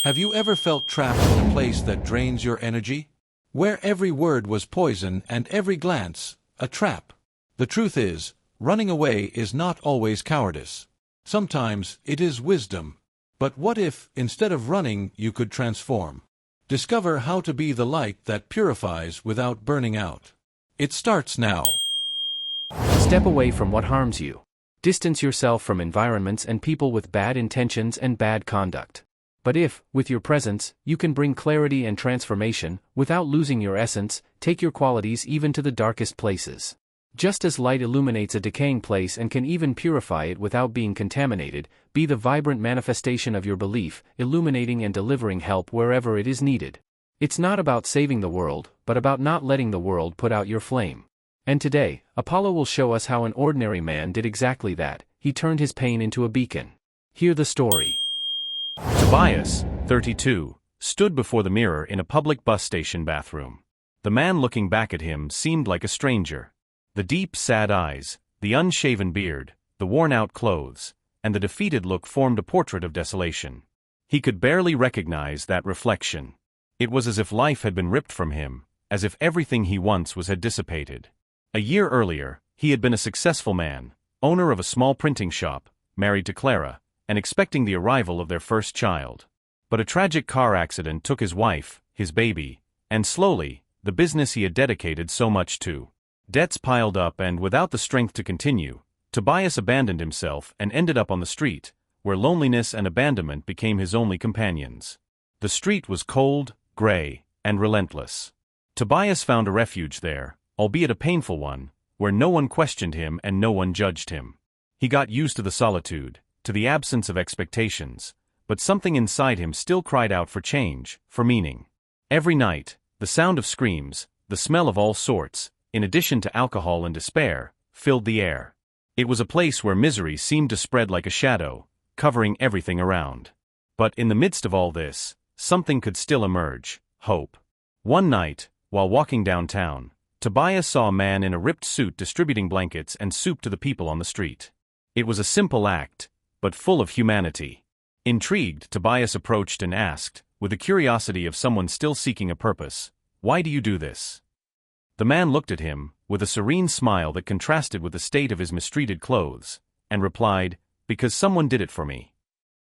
Have you ever felt trapped in a place that drains your energy? Where every word was poison and every glance a trap? The truth is, running away is not always cowardice. Sometimes it is wisdom. But what if, instead of running, you could transform? Discover how to be the light that purifies without burning out. It starts now. Step away from what harms you. Distance yourself from environments and people with bad intentions and bad conduct. But if, with your presence, you can bring clarity and transformation, without losing your essence, take your qualities even to the darkest places. Just as light illuminates a decaying place and can even purify it without being contaminated, be the vibrant manifestation of your belief, illuminating and delivering help wherever it is needed. It's not about saving the world, but about not letting the world put out your flame. And today, Apollo will show us how an ordinary man did exactly that. He turned his pain into a beacon. Hear the story. Tobias, 32, stood before the mirror in a public bus station bathroom. The man looking back at him seemed like a stranger. The deep, sad eyes, the unshaven beard, the worn-out clothes, and the defeated look formed a portrait of desolation. He could barely recognize that reflection. It was as if life had been ripped from him, as if everything he once was had dissipated. A year earlier, he had been a successful man, owner of a small printing shop, married to Clara, and expecting the arrival of their first child. But a tragic car accident took his wife, his baby, and slowly, the business he had dedicated so much to. Debts piled up, and without the strength to continue, Tobias abandoned himself and ended up on the street, where loneliness and abandonment became his only companions. The street was cold, gray, and relentless. Tobias found a refuge there, albeit a painful one, where no one questioned him and no one judged him. He got used to the solitude, to the absence of expectations, but something inside him still cried out for change, for meaning. Every night, the sound of screams, the smell of all sorts, in addition to alcohol and despair, filled the air. It was a place where misery seemed to spread like a shadow, covering everything around. But in the midst of all this, something could still emerge: hope. One night, while walking downtown, Tobias saw a man in a ripped suit distributing blankets and soup to the people on the street. It was a simple act, but full of humanity. Intrigued, Tobias approached and asked, with the curiosity of someone still seeking a purpose, "Why do you do this?" The man looked at him, with a serene smile that contrasted with the state of his mistreated clothes, and replied, "Because someone did it for me."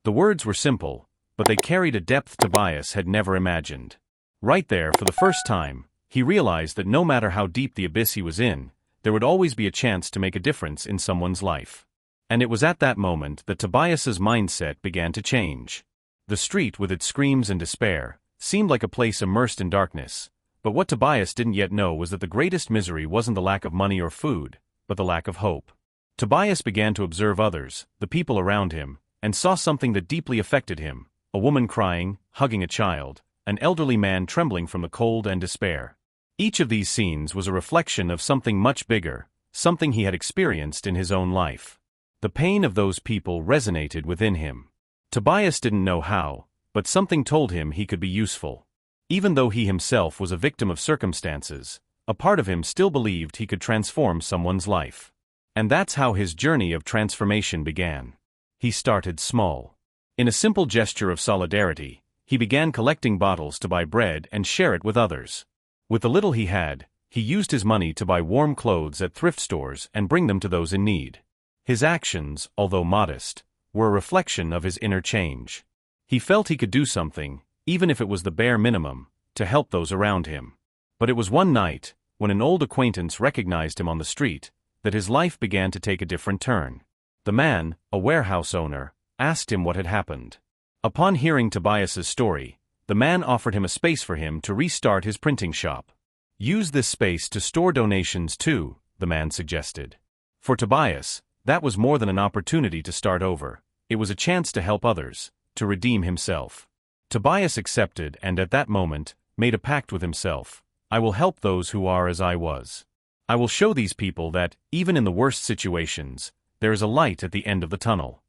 The words were simple, but they carried a depth Tobias had never imagined. Right there, for the first time, he realized that no matter how deep the abyss he was in, there would always be a chance to make a difference in someone's life. And it was at that moment that Tobias's mindset began to change. The street, with its screams and despair, seemed like a place immersed in darkness, but what Tobias didn't yet know was that the greatest misery wasn't the lack of money or food, but the lack of hope. Tobias began to observe others, the people around him, and saw something that deeply affected him: a woman crying, hugging a child, an elderly man trembling from the cold and despair. Each of these scenes was a reflection of something much bigger, something he had experienced in his own life. The pain of those people resonated within him. Tobias didn't know how, but something told him he could be useful. Even though he himself was a victim of circumstances, a part of him still believed he could transform someone's life. And that's how his journey of transformation began. He started small. In a simple gesture of solidarity, he began collecting bottles to buy bread and share it with others. With the little he had, he used his money to buy warm clothes at thrift stores and bring them to those in need. His actions, although modest, were a reflection of his inner change. He felt he could do something, even if it was the bare minimum, to help those around him. But it was one night, when an old acquaintance recognized him on the street, that his life began to take a different turn. The man, a warehouse owner, asked him what had happened. Upon hearing Tobias's story, the man offered him a space for him to restart his printing shop. "Use this space to store donations too," the man suggested. For Tobias, that was more than an opportunity to start over. It was a chance to help others, to redeem himself. Tobias accepted and at that moment, made a pact with himself: "I will help those who are as I was. I will show these people that, even in the worst situations, there is a light at the end of the tunnel."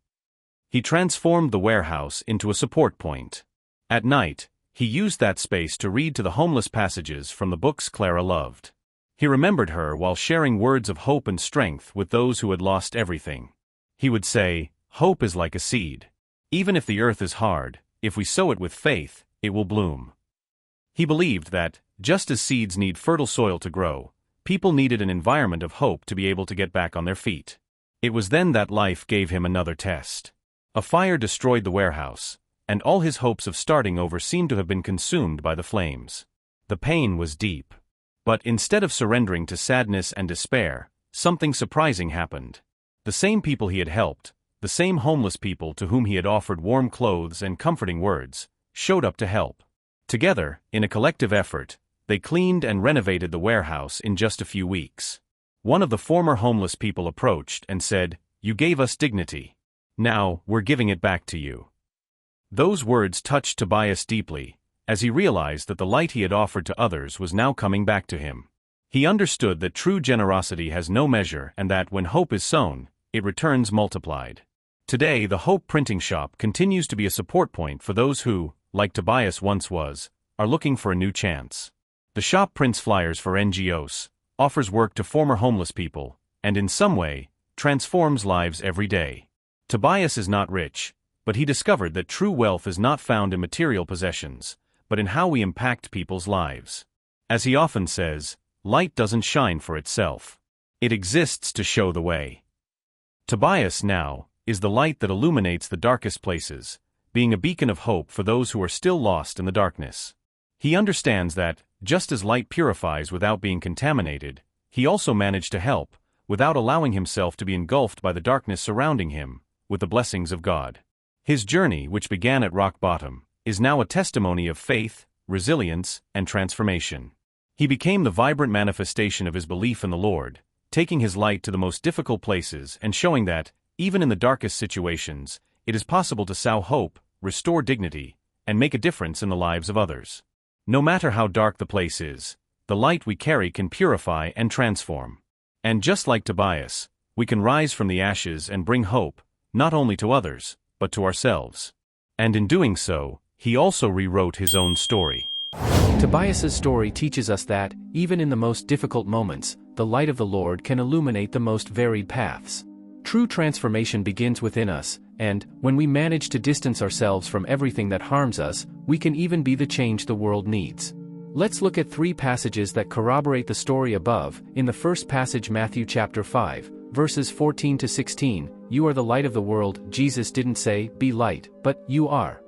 He transformed the warehouse into a support point. At night, he used that space to read to the homeless passages from the books Clara loved. He remembered her while sharing words of hope and strength with those who had lost everything. He would say, "Hope is like a seed. Even if the earth is hard, if we sow it with faith, it will bloom. He believed that, just as seeds need fertile soil to grow, people needed an environment of hope to be able to get back on their feet. It was then that life gave him another test. A fire destroyed the warehouse, and all his hopes of starting over seemed to have been consumed by the flames. The pain was deep. But instead of surrendering to sadness and despair, something surprising happened. The same people he had helped, the same homeless people to whom he had offered warm clothes and comforting words, showed up to help. Together, in a collective effort, they cleaned and renovated the warehouse in just a few weeks. One of the former homeless people approached and said, "You gave us dignity. Now, we're giving it back to you." Those words touched Tobias deeply, as he realized that the light he had offered to others was now coming back to him. He understood that true generosity has no measure and that when hope is sown, it returns multiplied. Today, the Hope Printing Shop continues to be a support point for those who, like Tobias once was, are looking for a new chance. The shop prints flyers for NGOs, offers work to former homeless people, and in some way, transforms lives every day. Tobias is not rich, but he discovered that true wealth is not found in material possessions, but in how we impact people's lives. As he often says, light doesn't shine for itself. It exists to show the way. Tobias now is the light that illuminates the darkest places, being a beacon of hope for those who are still lost in the darkness. He understands that, just as light purifies without being contaminated, he also managed to help, without allowing himself to be engulfed by the darkness surrounding him, with the blessings of God. His journey, which began at rock bottom, is now a testimony of faith, resilience, and transformation. He became the vibrant manifestation of his belief in the Lord, taking his light to the most difficult places and showing that, even in the darkest situations, it is possible to sow hope, restore dignity, and make a difference in the lives of others. No matter how dark the place is, the light we carry can purify and transform. And just like Tobias, we can rise from the ashes and bring hope, not only to others, but to ourselves. And in doing so, he also rewrote his own story. Tobias's story teaches us that, even in the most difficult moments, the light of the Lord can illuminate the most varied paths. True transformation begins within us, and, when we manage to distance ourselves from everything that harms us, we can even be the change the world needs. Let's look at 3 passages that corroborate the story above. In the first passage, Matthew chapter 5, verses 14 to 16, "You are the light of the world." Jesus didn't say, "Be light," but, "You are."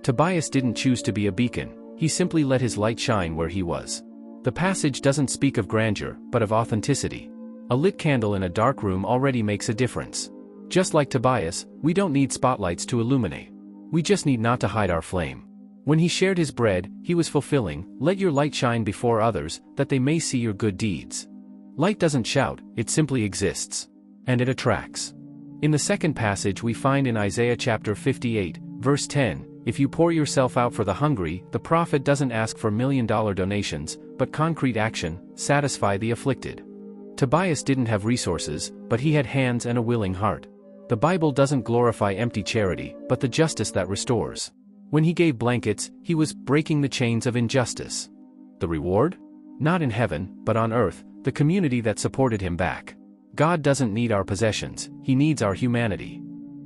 Tobias didn't choose to be a beacon, he simply let his light shine where he was. The passage doesn't speak of grandeur, but of authenticity. A lit candle in a dark room already makes a difference. Just like Tobias, we don't need spotlights to illuminate. We just need not to hide our flame. When he shared his bread, he was fulfilling, "Let your light shine before others, that they may see your good deeds." Light doesn't shout, it simply exists. And it attracts. In the second passage we find in Isaiah chapter 58, verse 10, "If you pour yourself out for the hungry," the prophet doesn't ask for $1,000,000 donations, but concrete action, "Satisfy the afflicted." Tobias didn't have resources, but he had hands and a willing heart. The Bible doesn't glorify empty charity, but the justice that restores. When he gave blankets, he was breaking the chains of injustice. The reward? Not in heaven, but on earth, the community that supported him back. God doesn't need our possessions, he needs our humanity.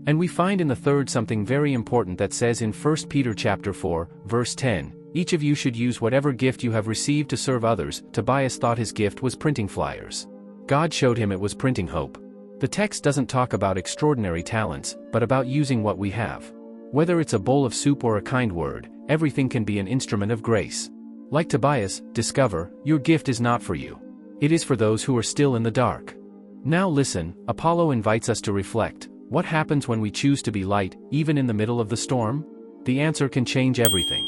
And we find in the third something very important that says in 1 Peter chapter 4, verse 10, "Each of you should use whatever gift you have received to serve others." Tobias thought his gift was printing flyers. God showed him it was printing hope. The text doesn't talk about extraordinary talents, but about using what we have. Whether it's a bowl of soup or a kind word, everything can be an instrument of grace. Like Tobias, discover, your gift is not for you. It is for those who are still in the dark. Now listen, Apollo invites us to reflect. What happens when we choose to be light, even in the middle of the storm? The answer can change everything.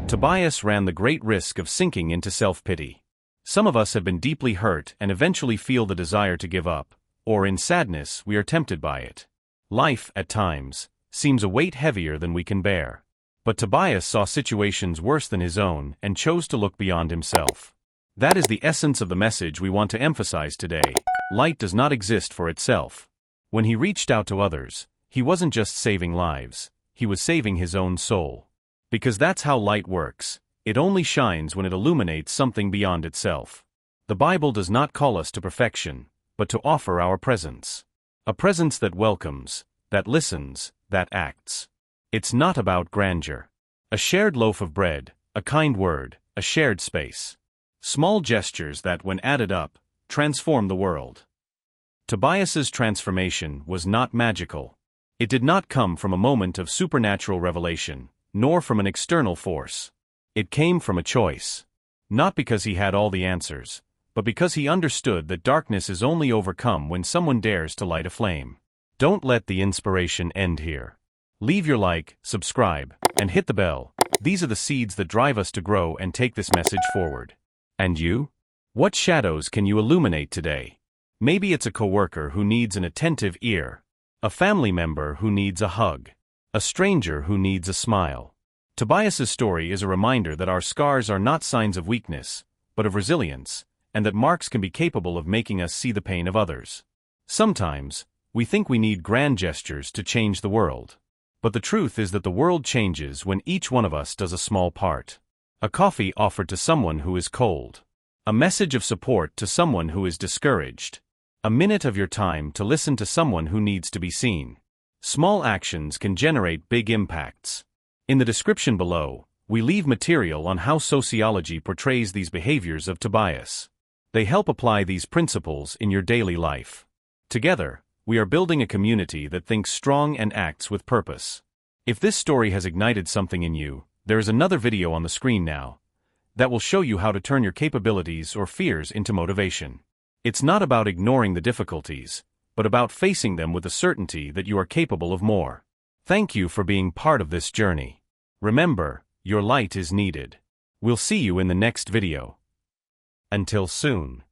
Tobias ran the great risk of sinking into self-pity. Some of us have been deeply hurt and eventually feel the desire to give up, or in sadness we are tempted by it. Life, at times, seems a weight heavier than we can bear. But Tobias saw situations worse than his own and chose to look beyond himself. That is the essence of the message we want to emphasize today. Light does not exist for itself. When he reached out to others, he wasn't just saving lives, he was saving his own soul. Because that's how light works. It only shines when it illuminates something beyond itself. The Bible does not call us to perfection, but to offer our presence. A presence that welcomes, that listens, that acts. It's not about grandeur. A shared loaf of bread, a kind word, a shared space. Small gestures that, when added up, transform the world. Tobias's transformation was not magical. It did not come from a moment of supernatural revelation, nor from an external force. It came from a choice. Not because he had all the answers, but because he understood that darkness is only overcome when someone dares to light a flame. Don't let the inspiration end here. Leave your like, subscribe, and hit the bell. These are the seeds that drive us to grow and take this message forward. And you? What shadows can you illuminate today? Maybe it's a coworker who needs an attentive ear, a family member who needs a hug, a stranger who needs a smile. Tobias's story is a reminder that our scars are not signs of weakness, but of resilience, and that marks can be capable of making us see the pain of others. Sometimes, we think we need grand gestures to change the world. But the truth is that the world changes when each one of us does a small part. A coffee offered to someone who is cold. A message of support to someone who is discouraged. A minute of your time to listen to someone who needs to be seen. Small actions can generate big impacts. In the description below, we leave material on how sociology portrays these behaviors of Tobias. They help apply these principles in your daily life. Together, we are building a community that thinks strong and acts with purpose. If this story has ignited something in you, there is another video on the screen now that will show you how to turn your capabilities or fears into motivation. It's not about ignoring the difficulties, but about facing them with the certainty that you are capable of more. Thank you for being part of this journey. Remember, your light is needed. We'll see you in the next video. Until soon.